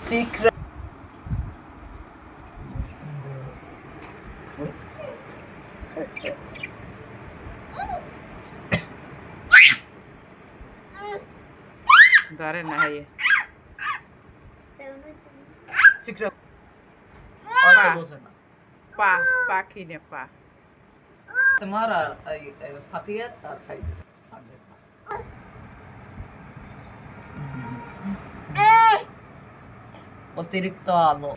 চিকরা ধরে না হাইয়ে চিকরা পা পাখি নে পা তোমার আর ফাতিয়ার আর খাইছে অতিরিক্ত আলো